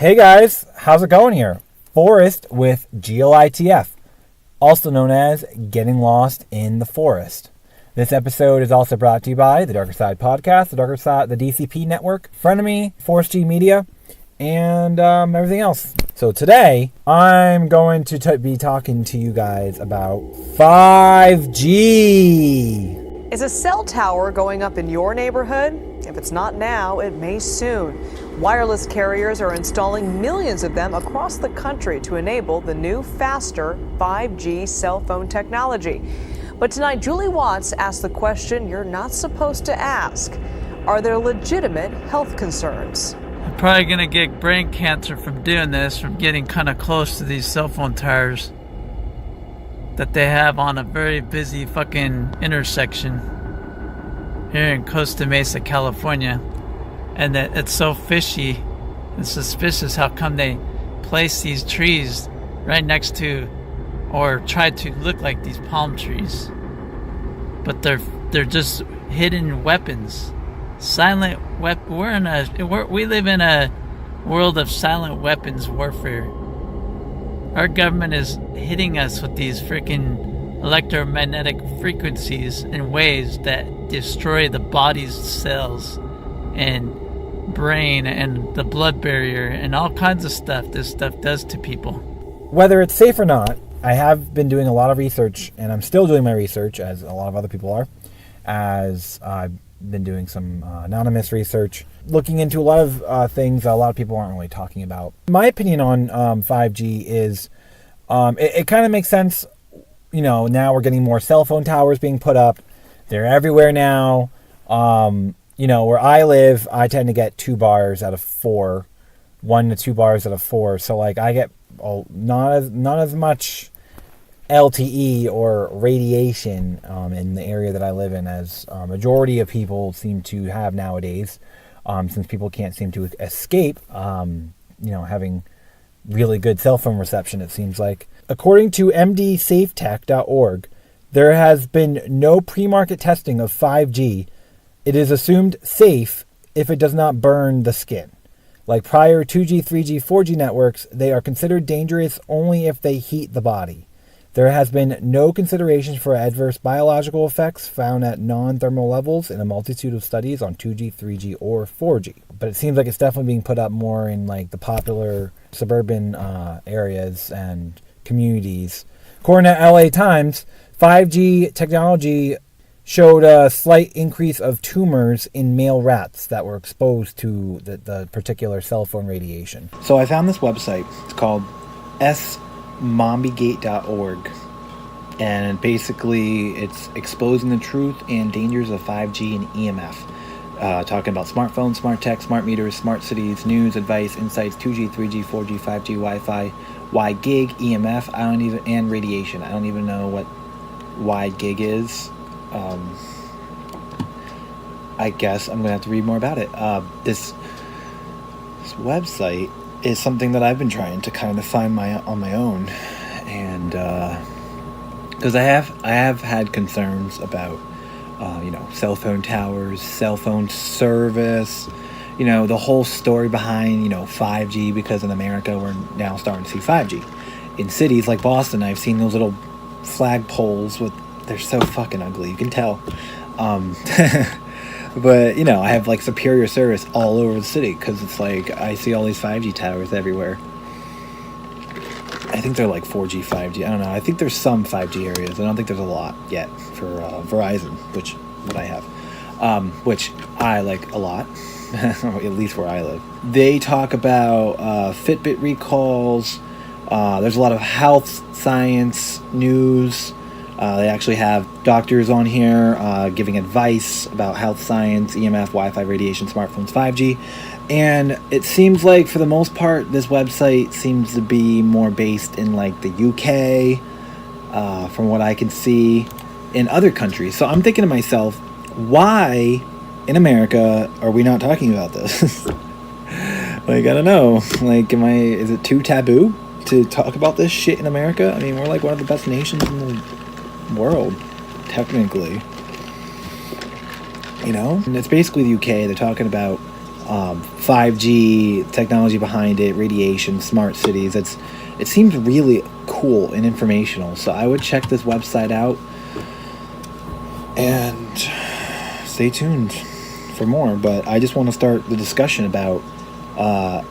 Hey guys, how's it going here? Forrest with GLITF, also known as Getting Lost in the Forest. This episode is also brought to you by the Darker Side Podcast, the Darker Side, the DCP Network, Frenemy, Forrest G Media, and everything else. So today, I'm going to be talking to you guys about 5G. Is a cell tower going up in your neighborhood? If it's not now, it may soon. Wireless carriers are installing millions of them across the country to enable the new, faster 5G cell phone technology. But tonight, Julie Watts asked the question you're not supposed to ask. Are there legitimate health concerns? I'm probably going to get brain cancer from doing this, from getting kind of close to these cell phone towers that they have on a very busy fucking intersection here in Costa Mesa, California. And that it's so fishy and suspicious how come they place these trees right next to, or try to look like, these palm trees. But they're just hidden weapons. Silent we live in a world of silent weapons warfare. Our government is hitting us with these freaking electromagnetic frequencies in ways that destroy the body's cells and brain and the blood barrier and all kinds of stuff this stuff does to people. Whether it's safe or not, I have been doing a lot of research, and I'm still doing my research, as a lot of other people are, as I've been doing some anonymous research, looking into a lot of things that a lot of people aren't really talking about. My opinion on 5G is it kind of makes sense. You know, now we're getting more cell phone towers being put up. They're everywhere now. You know, where I live, I tend to get 2 bars out of 4, 1 to 2 bars out of 4. So, like, I get not as much LTE or radiation in the area that I live in as a majority of people seem to have nowadays, since people can't seem to escape, having really good cell phone reception, it seems like. According to mdsafetech.org, there has been no pre-market testing of 5G. It is assumed safe if it does not burn the skin. Like prior 2G, 3G, 4G networks, they are considered dangerous only if they heat the body. There has been no consideration for adverse biological effects found at non-thermal levels in a multitude of studies on 2G, 3G, or 4G. But it seems like it's definitely being put up more in like the popular suburban areas and communities. According to LA Times, 5G technology showed a slight increase of tumors in male rats that were exposed to the particular cell phone radiation. So I found this website. It's called smombigate.org. And basically, it's exposing the truth and dangers of 5G and EMF. Talking about smartphones, smart tech, smart meters, smart cities, news, advice, insights, 2G, 3G, 4G, 5G, Wi-Fi, wide gig, EMF, and radiation. I don't even know what wide gig is. I guess I'm going to have to read more about it. This website is something that I've been trying to kind of find on my own. And because I have had concerns about, cell phone towers, cell phone service, the whole story behind, 5G, because in America we're now starting to see 5G. In cities like Boston, I've seen those little flag poles they're so fucking ugly, you can tell. But, I have like superior service all over the city because it's like I see all these 5G towers everywhere. I think they're like 4G, 5G. I don't know. I think there's some 5G areas. I don't think there's a lot yet for Verizon, what I have, which I like a lot, at least where I live. They talk about Fitbit recalls. There's a lot of health, science, news. They actually have doctors on here giving advice about health science, EMF, Wi-Fi, radiation, smartphones, 5G. And it seems like, for the most part, this website seems to be more based in, like, the UK, from what I can see, in other countries. So I'm thinking to myself, why in America are we not talking about this? Like, I don't know. Like, is it too taboo to talk about this shit in America? I mean, we're, like, one of the best nations in the world, technically. And it's basically the UK. They're talking about 5G technology behind it, radiation, smart cities. It seems really cool and informational. So I would check this website out and stay tuned for more. But I just want to start the discussion about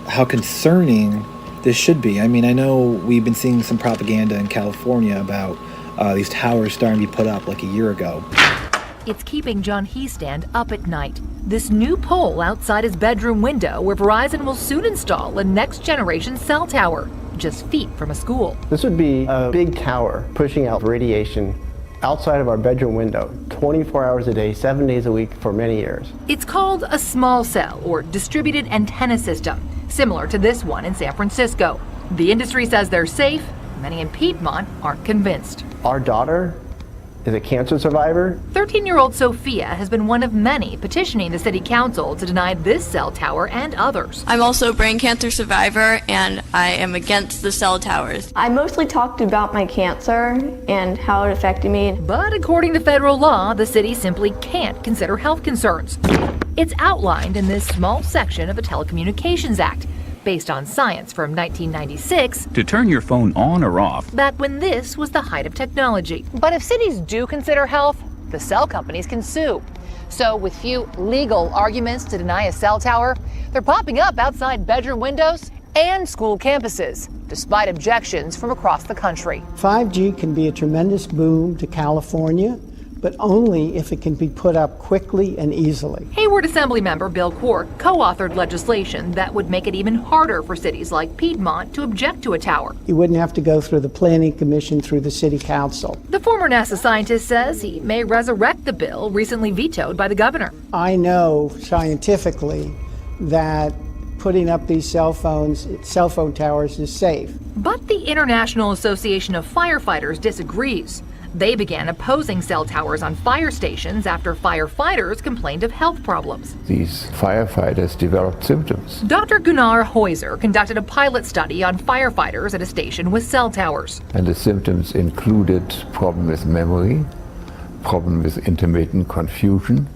how concerning this should be. I mean, I know we've been seeing some propaganda in California about these towers starting to be put up like a year ago. It's keeping John Heestand up at night. This new pole outside his bedroom window where Verizon will soon install a next-generation cell tower, just feet from a school. This would be a big tower pushing out radiation outside of our bedroom window, 24 hours a day, 7 days a week for many years. It's called a small cell or distributed antenna system, similar to this one in San Francisco. The industry says they're safe. Many in Piedmont aren't convinced. Our daughter is a cancer survivor. 13-year-old Sophia has been one of many petitioning the city council to deny this cell tower and others. I'm also a brain cancer survivor, and I am against the cell towers. I mostly talked about my cancer and how it affected me. But according to federal law, the city simply can't consider health concerns. It's outlined in this small section of the Telecommunications Act, based on science from 1996, to turn your phone on or off. back when this was the height of technology. But if cities do consider health, the cell companies can sue. So with few legal arguments to deny a cell tower, they're popping up outside bedroom windows and school campuses, despite objections from across the country. 5G can be a tremendous boom to California, but only if it can be put up quickly and easily. Hayward Assemblymember Bill Cork co-authored legislation that would make it even harder for cities like Piedmont to object to a tower. You wouldn't have to go through the Planning Commission, through the City Council. The former NASA scientist says he may resurrect the bill recently vetoed by the governor. I know scientifically that putting up these cell phone towers is safe. But the International Association of Firefighters disagrees. They began opposing cell towers on fire stations after firefighters complained of health problems. These firefighters developed symptoms. Dr. Gunnar Heuser conducted a pilot study on firefighters at a station with cell towers. And the symptoms included problem with memory, problem with intermittent confusion,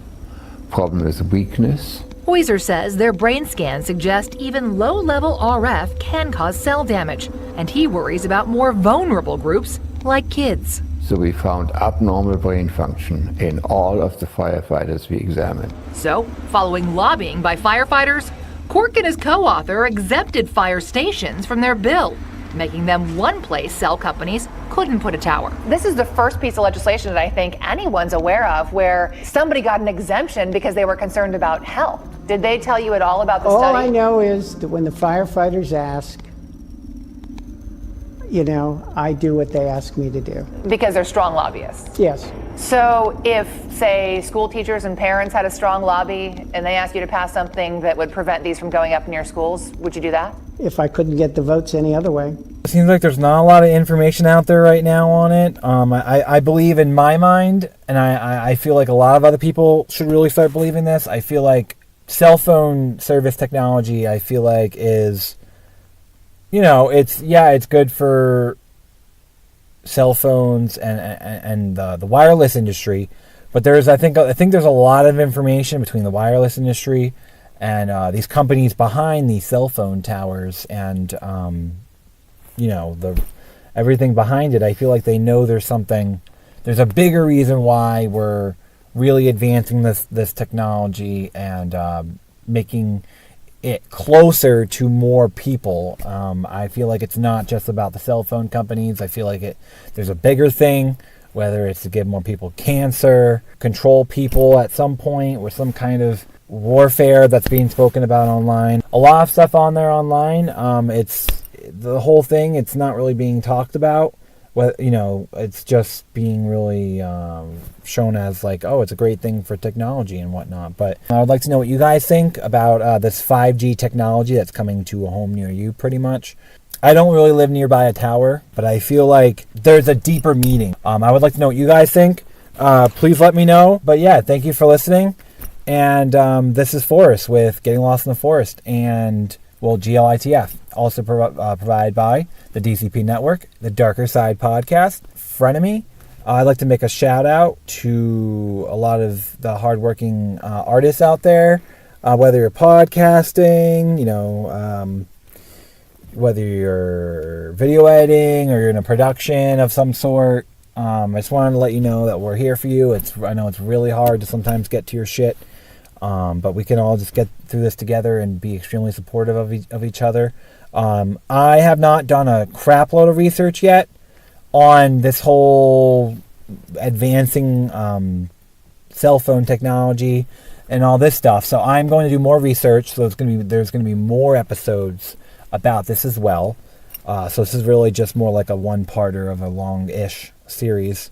problem with weakness. Heuser says their brain scans suggest even low-level RF can cause cell damage, and he worries about more vulnerable groups like kids. So we found abnormal brain function in all of the firefighters we examined. So, following lobbying by firefighters, Cork and his co-author exempted fire stations from their bill, making them one place cell companies couldn't put a tower. This is the first piece of legislation that I think anyone's aware of where somebody got an exemption because they were concerned about health. Did they tell you at all about the study? All I know is that when the firefighters ask, I do what they ask me to do. Because they're strong lobbyists. Yes. So if, say, school teachers and parents had a strong lobby and they asked you to pass something that would prevent these from going up in your schools, would you do that? If I couldn't get the votes any other way. It seems like there's not a lot of information out there right now on it. I believe in my mind, and I feel like a lot of other people should really start believing this. I feel like cell phone service technology, I feel like is... it's good for cell phones and the wireless industry, but I think there's a lot of information between the wireless industry and these companies behind these cell phone towers and everything behind it. I feel like they know there's a bigger reason why we're really advancing this technology and making it closer to more people. I feel like it's not just about the cell phone companies. I feel like there's a bigger thing, whether it's to give more people cancer, control people at some point with some kind of warfare that's being spoken about online. A lot of stuff on there online. It's the whole thing. It's not really being talked about. It's just being really shown as like, oh, it's a great thing for technology and whatnot. But I would like to know what you guys think about this 5G technology that's coming to a home near you pretty much. I don't really live nearby a tower, but I feel like there's a deeper meaning. I would like to know what you guys think. Please let me know. But yeah, thank you for listening. And this is Forrest with Getting Lost in the Forest and, GLITF. Also provided by the DCP Network, the Darker Side Podcast, Frenemy. I'd like to make a shout out to a lot of the hardworking artists out there. whether you're podcasting, whether you're video editing or you're in a production of some sort. I just wanted to let you know that we're here for you. I know it's really hard to sometimes get to your shit, but we can all just get through this together and be extremely supportive of each other. I have not done a crap load of research yet on this whole advancing cell phone technology and all this stuff. So I'm going to do more research. So there's going to be more episodes about this as well. So this is really just more like a one-parter of a long-ish series.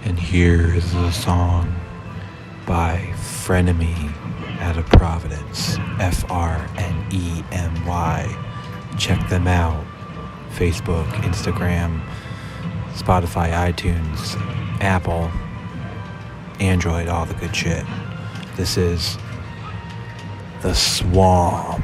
And here is a song by Frenemy out of Providence, F-R-N-E-M-Y. Check them out. Facebook, Instagram, Spotify, iTunes, Apple, Android, all the good shit. This is The Swamp.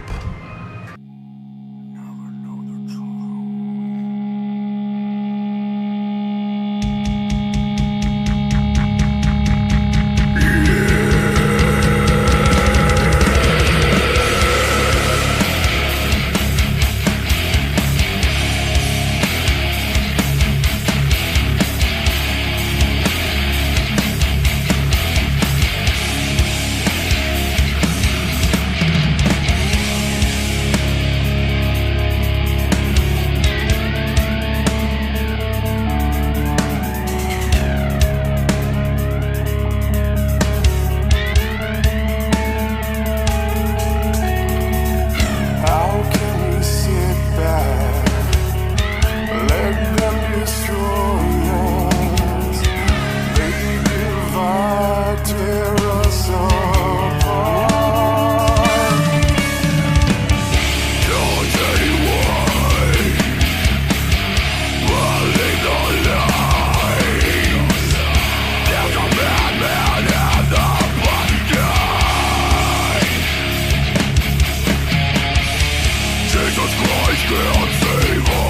Jesus Christ can't save us.